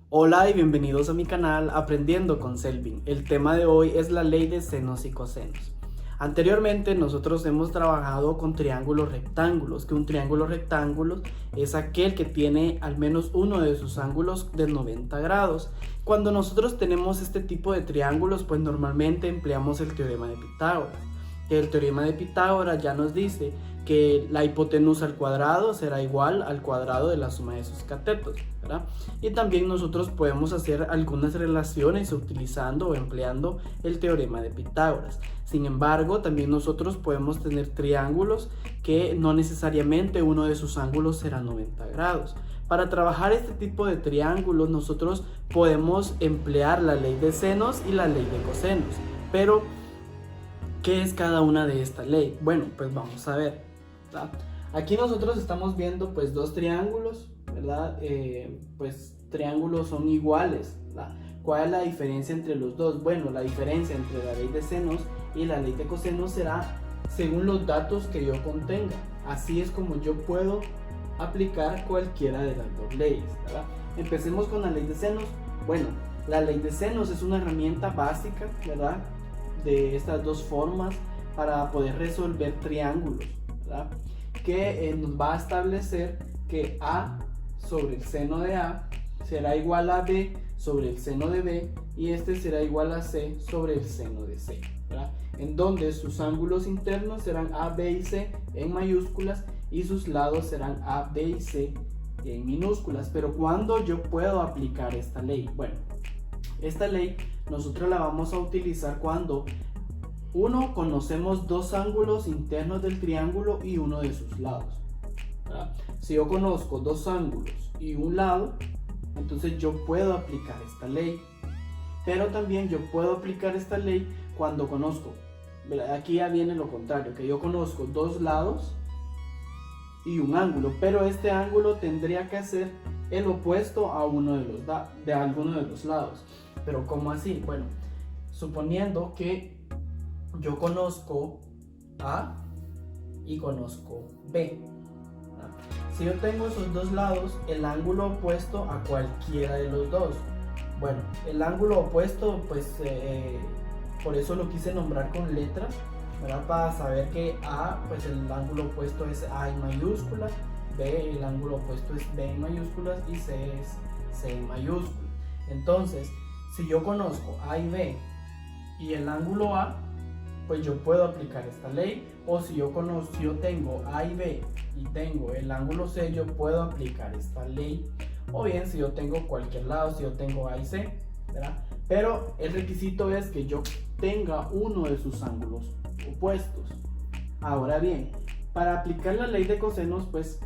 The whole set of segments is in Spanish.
Hola y bienvenidos a mi canal Aprendiendo con Selvin. El tema de hoy es la ley de senos y cosenos. Anteriormente nosotros hemos trabajado con triángulos rectángulos, que un triángulo rectángulo es aquel que tiene al menos uno de sus ángulos de 90 grados. Cuando nosotros tenemos este tipo de triángulos, pues normalmente empleamos el teorema de Pitágoras. El teorema de Pitágoras ya nos dice que la hipotenusa al cuadrado será igual al cuadrado de la suma de sus catetos, ¿verdad? Y también nosotros podemos hacer algunas relaciones utilizando o empleando el teorema de Pitágoras. Sin embargo, también nosotros podemos tener triángulos que no necesariamente uno de sus ángulos será 90 grados. Para trabajar este tipo de triángulos nosotros podemos emplear la ley de senos y la ley de cosenos. Pero, ¿qué es cada una de esta ley? Bueno, pues vamos a ver, ¿verdad? Aquí nosotros estamos viendo pues dos triángulos, ¿verdad? Pues triángulos son iguales, ¿verdad? ¿Cuál es la diferencia entre los dos? Bueno, la diferencia entre la ley de senos y la ley de cosenos será según los datos que yo contenga. Así es como yo puedo aplicar cualquiera de las dos leyes, ¿verdad? Empecemos con la ley de senos. Bueno, la ley de senos es una herramienta básica, ¿verdad?, de estas dos formas para poder resolver triángulos, ¿verdad?, que nos va a establecer que A sobre el seno de A será igual a B sobre el seno de B y este será igual a C sobre el seno de C, ¿verdad?, en donde sus ángulos internos serán A, B y C en mayúsculas y sus lados serán A, B y C en minúsculas. Pero ¿cuándo yo puedo aplicar esta ley? Bueno, esta ley nosotros la vamos a utilizar cuando conocemos dos ángulos internos del triángulo y uno de sus lados, ¿verdad? Si yo conozco dos ángulos y un lado, entonces yo puedo aplicar esta ley. Pero también yo puedo aplicar esta ley cuando conozco, ¿verdad? Aquí ya viene lo contrario, que yo conozco dos lados y un ángulo, pero este ángulo tendría que ser el opuesto a uno de alguno de los lados. Pero ¿cómo así? Bueno, suponiendo que yo conozco A y conozco B, ¿verdad? Si yo tengo esos dos lados, el ángulo opuesto a cualquiera de los dos. Bueno, el ángulo opuesto, pues por eso lo quise nombrar con letras, ¿verdad?, para saber que A, pues el ángulo opuesto es A en mayúsculas, B, el ángulo opuesto es B en mayúsculas y C es C en mayúsculas. Entonces, si yo conozco A y B y el ángulo A, pues yo puedo aplicar esta ley. O si yo tengo A y B y tengo el ángulo C, yo puedo aplicar esta ley. O bien si yo tengo cualquier lado, si yo tengo A y C, ¿verdad? Pero el requisito es que yo tenga uno de sus ángulos opuestos. Ahora bien, para aplicar la ley de cosenos, pues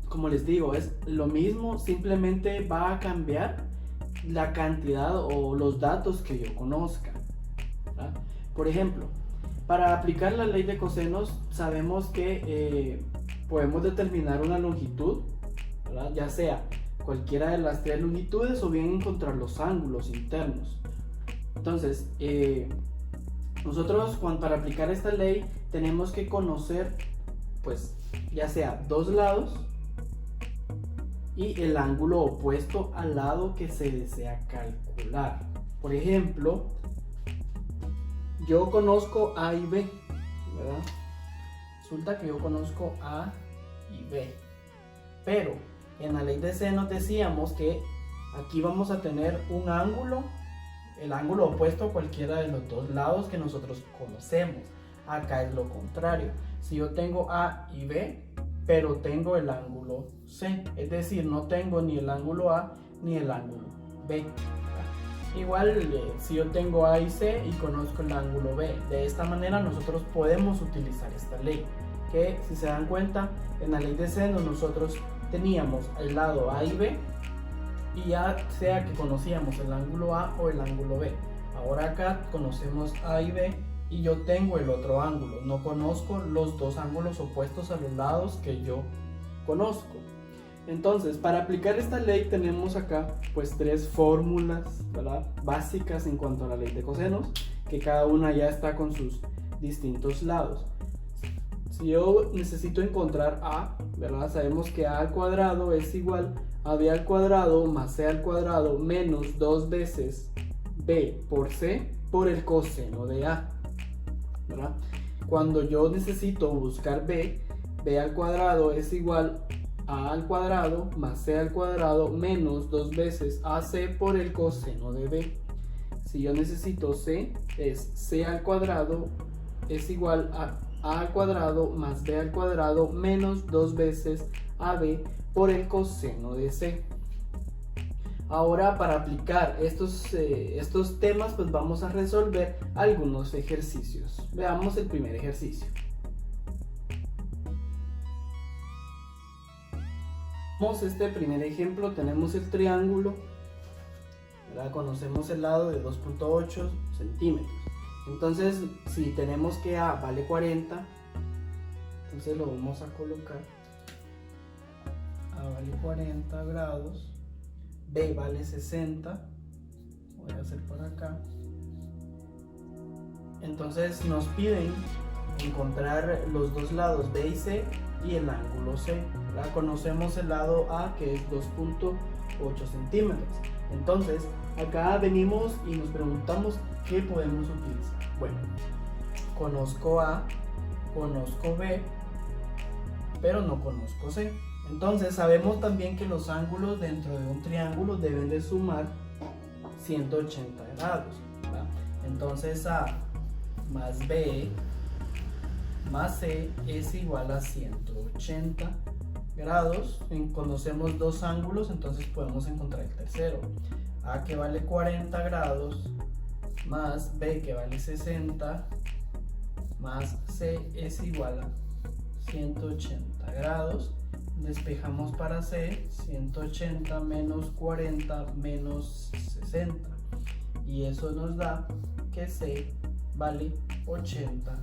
como les digo, es lo mismo, simplemente va a cambiar la cantidad o los datos que yo conozca, ¿verdad? Por ejemplo, para aplicar la ley de cosenos sabemos que podemos determinar una longitud, ¿verdad?, ya sea cualquiera de las tres longitudes o bien encontrar los ángulos internos. Entonces, nosotros para aplicar esta ley tenemos que conocer, pues, ya sea dos lados y el ángulo opuesto al lado que se desea calcular. Por ejemplo, yo conozco A y B, ¿verdad? Resulta que yo conozco A y B, pero en la ley de senos decíamos que aquí vamos a tener un ángulo, el ángulo opuesto a cualquiera de los dos lados que nosotros conocemos. Acá es lo contrario. Si yo tengo A y B, pero tengo el ángulo C, es decir, no tengo ni el ángulo A ni el ángulo B. Igual si yo tengo A y C y conozco el ángulo B, de esta manera nosotros podemos utilizar esta ley, que si se dan cuenta, en la ley de senos nosotros teníamos el lado A y B y ya sea que conocíamos el ángulo A o el ángulo B. Ahora acá conocemos A y B y yo tengo el otro ángulo, no conozco los dos ángulos opuestos a los lados que yo conozco. Entonces, para aplicar esta ley tenemos acá pues tres fórmulas, ¿verdad?, básicas en cuanto a la ley de cosenos, que cada una ya está con sus distintos lados. si yo necesito encontrar A, ¿verdad? Sabemos que A al cuadrado es igual a B al cuadrado más C al cuadrado menos 2 veces B por C por el coseno de A, ¿verdad? Cuando yo necesito buscar B, B al cuadrado es igual a al cuadrado más C al cuadrado menos 2 veces AC por el coseno de B. Si yo necesito C, es C al cuadrado es igual a al cuadrado más B al cuadrado menos 2 veces AB por el coseno de C. Ahora, para aplicar estos temas, pues vamos a resolver algunos ejercicios. Veamos el primer ejercicio. Vamos a este primer ejemplo, tenemos el triángulo, ¿verdad? Conocemos el lado de 2.8 centímetros. Entonces, si tenemos que A vale 40, entonces lo vamos a colocar. A vale 40 grados, B vale 60, voy a hacer por acá. Entonces nos piden encontrar los dos lados B y C y el ángulo C, ¿verdad? Conocemos el lado A, que es 2.8 centímetros. Entonces acá venimos y nos preguntamos qué podemos utilizar. Bueno, conozco A, conozco B, pero no conozco C. Entonces sabemos también que los ángulos dentro de un triángulo deben de sumar 180 grados, ¿verdad? Entonces A más B más C es igual a 180 grados. Conocemos dos ángulos, entonces podemos encontrar el tercero. A que vale 40 grados más B que vale 60 más C es igual a 180 grados. Despejamos para C, 180 menos 40 menos 60, y eso nos da que C vale 80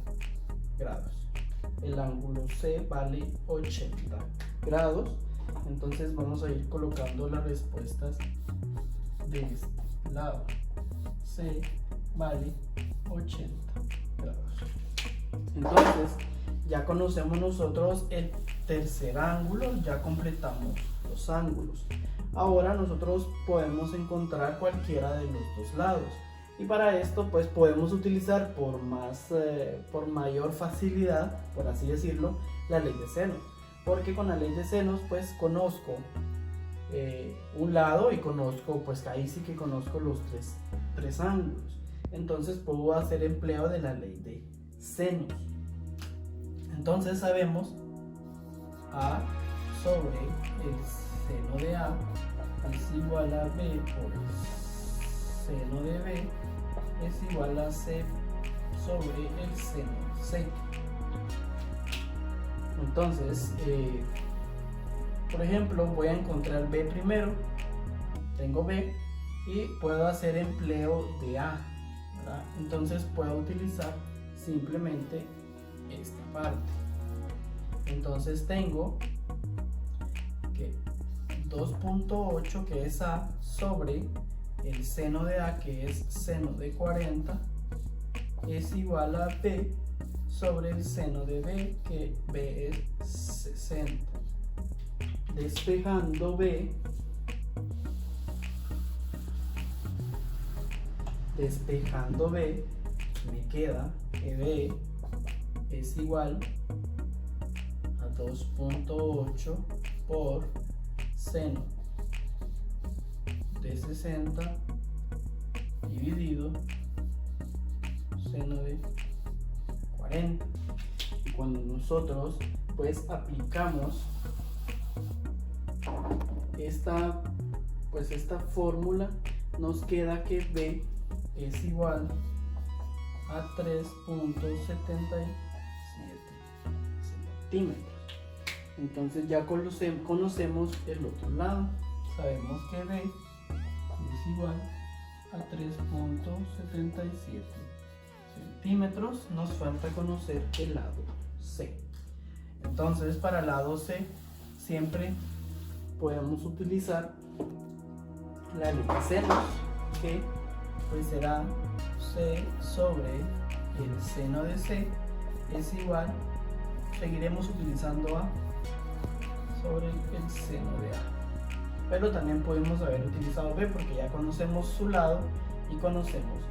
grados. El ángulo C vale 80 grados. Entonces vamos a ir colocando las respuestas de este lado. C vale 80 grados. Entonces ya conocemos nosotros el tercer ángulo, ya completamos los ángulos. Ahora nosotros podemos encontrar cualquiera de los dos lados, y para esto pues podemos utilizar por mayor facilidad, por así decirlo, la ley de senos, porque con la ley de senos pues conozco un lado y conozco, pues ahí sí que conozco los tres ángulos. Entonces puedo hacer empleo de la ley de senos. Entonces sabemos A sobre el seno de A es igual a B por el seno de B es igual a C sobre el seno de C. Entonces, por ejemplo, voy a encontrar B primero. Tengo B y puedo hacer empleo de A, ¿verdad? Entonces puedo utilizar simplemente esta parte. Entonces tengo que 2.8, que es A, sobre el seno de A, que es seno de 40, es igual a B sobre el seno de B, que B es 60. Despejando B, me queda que B es igual a 2.8 por seno de 60 dividido seno de 40. Y cuando nosotros pues aplicamos esta fórmula, nos queda que B es igual a 3.77 centímetros. Entonces ya conocemos el otro lado. Sabemos que B es igual a 3.77 centímetros. Nos falta conocer el lado C. Entonces para el lado C siempre podemos utilizar la ley de senos, que pues será C sobre el seno de C es igual seguiremos utilizando A sobre el seno de A. Pero también podemos haber utilizado B porque ya conocemos su lado y conocemos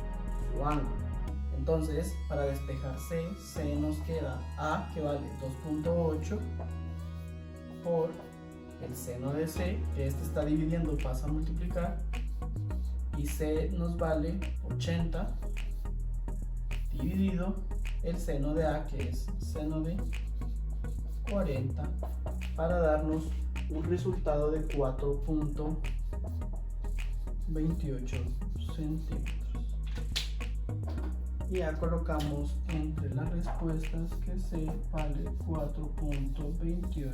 su ángulo. Entonces, para despejar C nos queda A, que vale 2.8 por el seno de C, que este está dividiendo, pasa a multiplicar, y C nos vale 80 dividido el seno de A, que es seno de 40, para darnos un resultado de 4.28 centímetros. Y ya colocamos entre las respuestas que C vale 4.28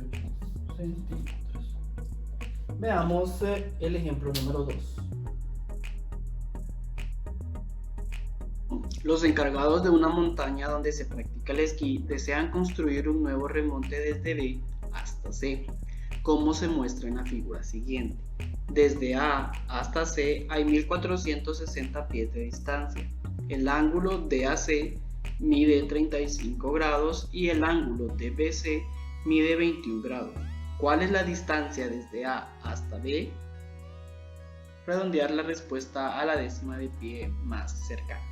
centímetros. Veamos el ejemplo número 2. Los encargados de una montaña donde se practica el esquí desean construir un nuevo remonte desde B hasta C, como se muestra en la figura siguiente. Desde A hasta C hay 1460 pies de distancia. El ángulo DAC mide 35 grados y el ángulo DBC mide 21 grados. ¿Cuál es la distancia desde A hasta B? Redondear la respuesta a la décima de pie más cercana.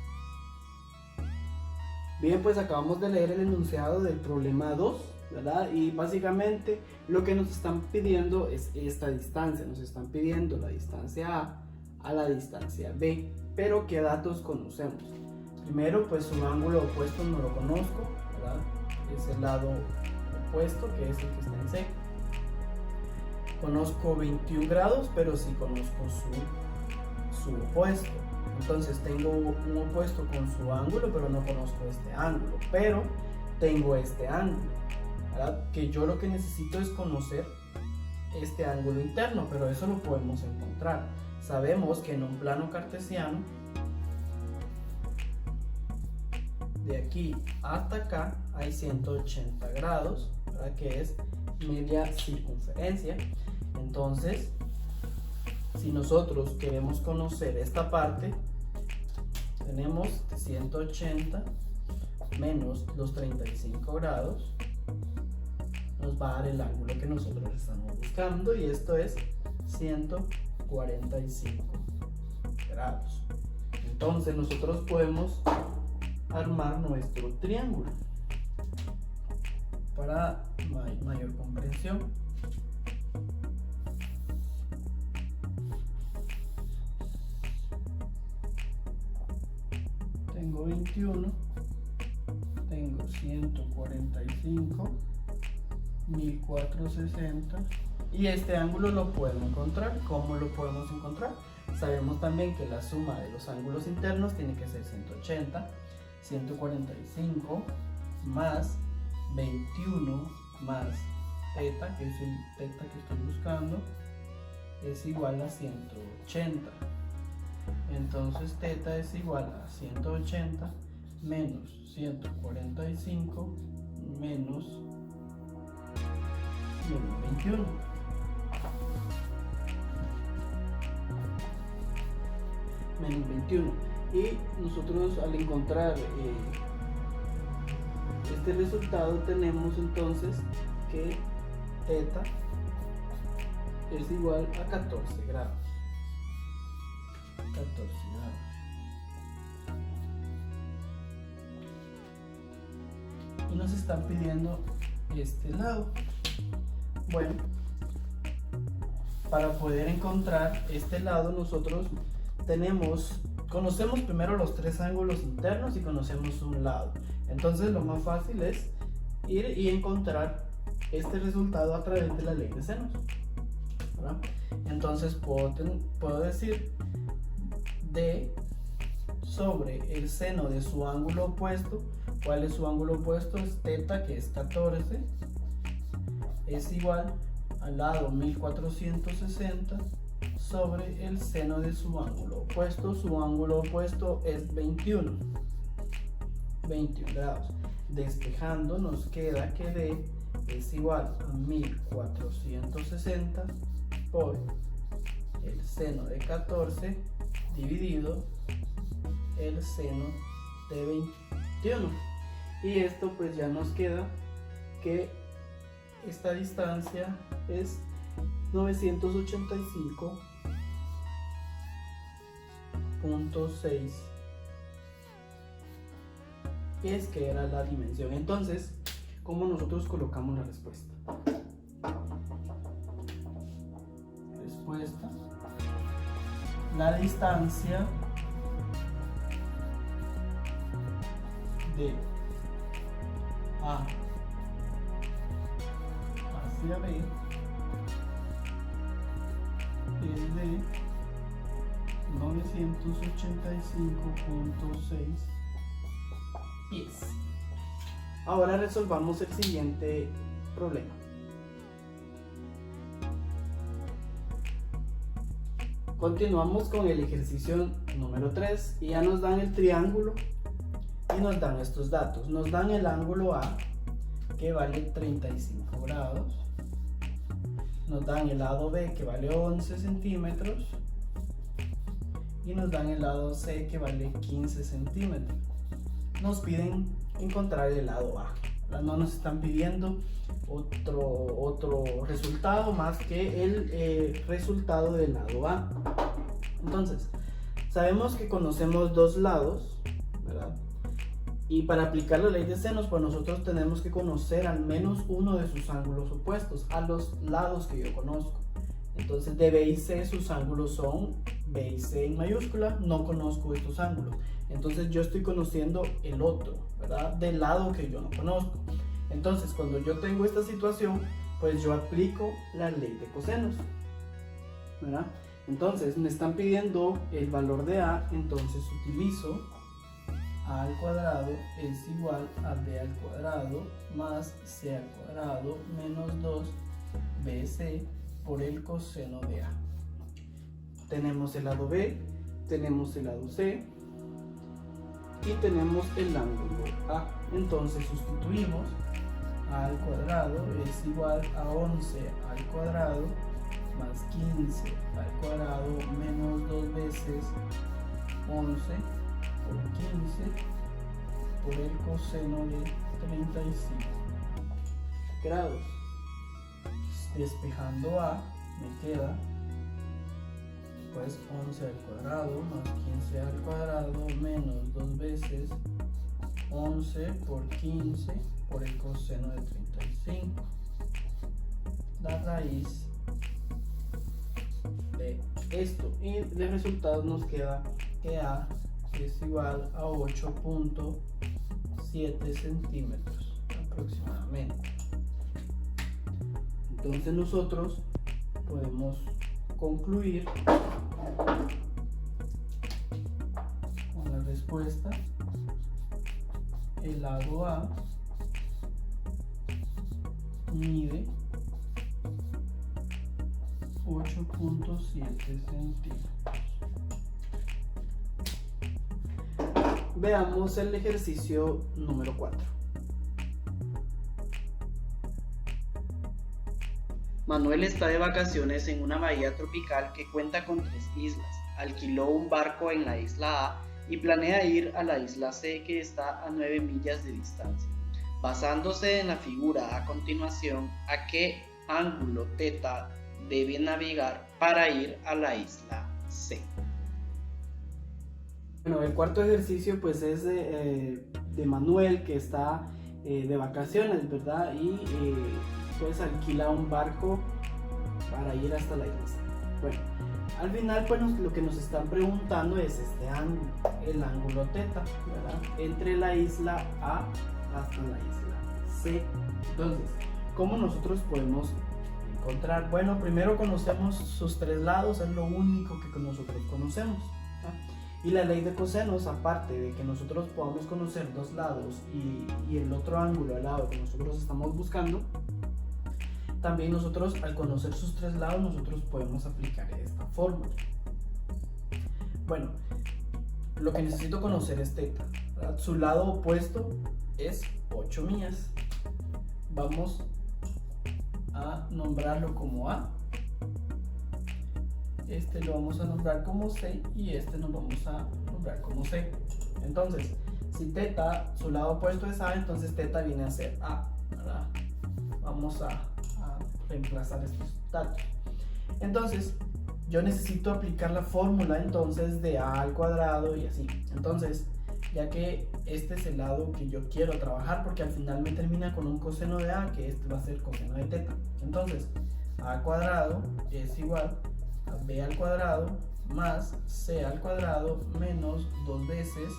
Bien, pues acabamos de leer el enunciado del problema 2, ¿verdad? Y básicamente lo que nos están pidiendo es esta distancia. Nos están pidiendo la distancia a la distancia B. Pero ¿qué datos conocemos? Primero, pues su ángulo opuesto no lo conozco, ¿verdad? Es el lado opuesto, que es el que está en C. Conozco 21 grados, pero sí conozco su opuesto. Entonces tengo un opuesto con su ángulo, pero no conozco este ángulo. Pero tengo este ángulo, ¿verdad? Que yo lo que necesito es conocer este ángulo interno, pero eso lo podemos encontrar. Sabemos que en un plano cartesiano, de aquí hasta acá hay 180 grados, ¿verdad? Que es media circunferencia. Entonces, si nosotros queremos conocer esta parte, tenemos 180 menos los 35 grados, nos va a dar el ángulo que nosotros estamos buscando, y esto es 145 grados. Entonces nosotros podemos armar nuestro triángulo para mayor comprensión. Tengo 21, tengo 145, 1460, y este ángulo lo puedo encontrar. ¿Cómo lo podemos encontrar? Sabemos también que la suma de los ángulos internos tiene que ser 180, 145 más 21 más θ, que es el θ que estoy buscando, es igual a 180. Entonces θ es igual a 180 menos 145 menos 21. Menos 21. Y nosotros, al encontrar este resultado, tenemos entonces que θ es igual a 14 grados. 14 grados. Y nos están pidiendo este lado. Bueno, para poder encontrar este lado, nosotros conocemos primero los tres ángulos internos y conocemos un lado. Entonces lo más fácil es ir y encontrar este resultado a través de la ley de senos, ¿verdad? Entonces puedo decir D sobre el seno de su ángulo opuesto. ¿Cuál es su ángulo opuesto? Es θ, que es 14, es igual al lado 1460 sobre el seno de su ángulo opuesto. Su ángulo opuesto es 21 grados. Despejando, nos queda que D es igual a 1460 por el seno de 14 dividido el seno de 21. Y esto pues ya nos queda que esta distancia es 985.6 es que era la dimensión. Entonces, ¿cómo nosotros colocamos la respuesta? Respuesta: la distancia de A hacia B es de 985.6 pies. Ahora resolvamos el siguiente problema. Continuamos con el ejercicio número 3 y ya nos dan el triángulo y nos dan estos datos. Nos dan el ángulo A, que vale 35 grados. Nos dan el lado B, que vale 11 centímetros. Y nos dan el lado C, que vale 15 centímetros. Nos piden encontrar el lado A. No nos están pidiendo otro resultado más que el resultado del lado A. Entonces, sabemos que conocemos dos lados, ¿verdad? Y para aplicar la ley de senos, pues nosotros tenemos que conocer al menos uno de sus ángulos opuestos a los lados que yo conozco. Entonces, de B y C sus ángulos son B y C en mayúscula. No conozco estos ángulos. Entonces, yo estoy conociendo el otro, ¿verdad? Del lado que yo no conozco. Entonces, cuando yo tengo esta situación, pues yo aplico la ley de cosenos, ¿verdad? Entonces, me están pidiendo el valor de A, entonces utilizo A al cuadrado es igual a B al cuadrado más C al cuadrado menos 2BC por el coseno de A. Tenemos el lado B, tenemos el lado C y tenemos el ángulo A. Entonces sustituimos. A al cuadrado es igual a 11 al cuadrado más 15 al cuadrado menos 2 veces 11 por 15 por el coseno de 35 grados. Despejando A, me queda pues 11 al cuadrado más 15 al cuadrado menos 2 veces 11 por 15 por el coseno de 35. La raíz de esto, y de resultado nos queda que A es igual a 8.7 centímetros aproximadamente. Entonces nosotros podemos concluir con la respuesta: el lado A mide 8.7 centímetros. Veamos el ejercicio número 4. Manuel está de vacaciones en una bahía tropical que cuenta con 3 islas. Alquiló un barco en la isla A y planea ir a la isla C, que está a 9 millas de distancia. Basándose en la figura a continuación, ¿a qué ángulo θ debe navegar para ir a la isla C? Bueno, el cuarto ejercicio pues es de Manuel, que está de vacaciones, ¿verdad? Y pues alquila un barco para ir hasta la isla C. Bueno, al final pues lo que nos están preguntando es este ángulo, el ángulo θ, ¿verdad? Entre la isla A hasta la isla C. Entonces, ¿cómo nosotros podemos encontrar? Bueno, primero conocemos sus 3 lados, es lo único que nosotros conocemos, ¿verdad? Y la ley de cosenos, aparte de que nosotros podamos conocer 2 lados y el otro ángulo al lado que nosotros estamos buscando, también nosotros, al conocer sus 3 lados, nosotros podemos aplicar esta fórmula. Bueno, lo que necesito conocer es θ, ¿verdad? Su lado opuesto es 8 millas. Vamos a nombrarlo como A. Este lo vamos a nombrar como C y este nos vamos a nombrar como C. Entonces, si θ, su lado opuesto es A, entonces θ viene a ser A, ¿verdad? vamos a reemplazar estos datos. Entonces yo necesito aplicar la fórmula entonces de a al cuadrado y así. Entonces, ya que este es el lado que yo quiero trabajar, porque al final me termina con un coseno de a, que este va a ser coseno de teta. Entonces a al cuadrado es igual a b al cuadrado más c al cuadrado menos 2 veces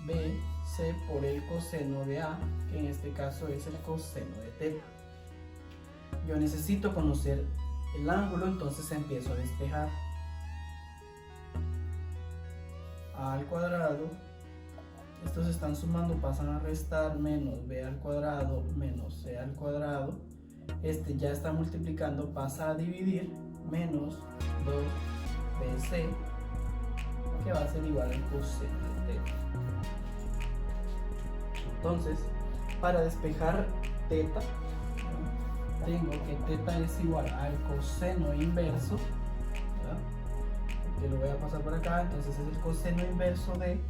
bc por el coseno de a, que en este caso es el coseno de teta. Yo necesito conocer el ángulo, entonces empiezo a despejar. A al cuadrado, estos están sumando, pasan a restar, menos b al cuadrado menos c al cuadrado. Este ya está multiplicando, pasa a dividir, menos 2bc, que va a ser igual al coseno de teta. Entonces, para despejar teta, tengo que teta es igual al coseno inverso, ¿verdad? Que lo voy a pasar por acá, entonces es el coseno inverso de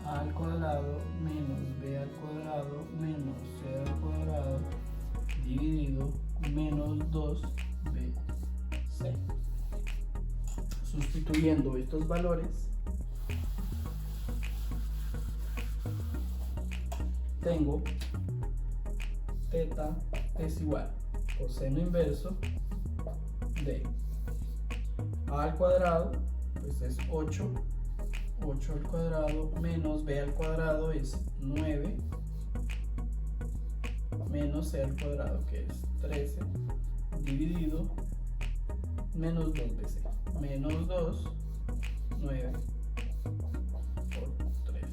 a al cuadrado menos b al cuadrado menos c al cuadrado dividido menos 2bc. Sustituyendo estos valores, tengo teta es igual coseno inverso de a al cuadrado, pues es 8 al cuadrado menos b al cuadrado es 9 menos c al cuadrado, que es 13, dividido menos 2bc, menos 2, 9 por 13.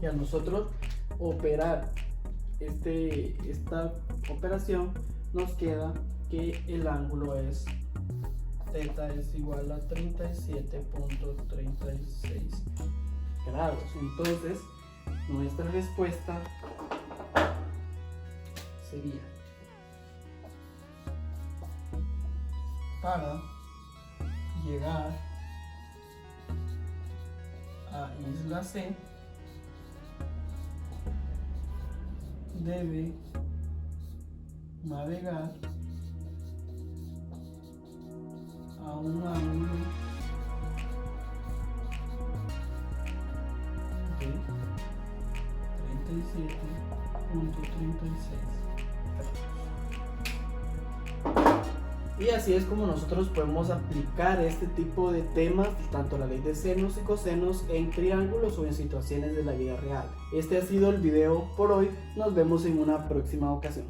Y a nosotros operar esta operación, nos queda que el ángulo es teta es igual a 37.36 grados. Entonces nuestra respuesta sería, para llegar a isla C debe navegar a un ángulo de 37.36 grados. Y así es como nosotros podemos aplicar este tipo de temas, tanto la ley de senos y cosenos, en triángulos o en situaciones de la vida real. Este ha sido el video por hoy, nos vemos en una próxima ocasión.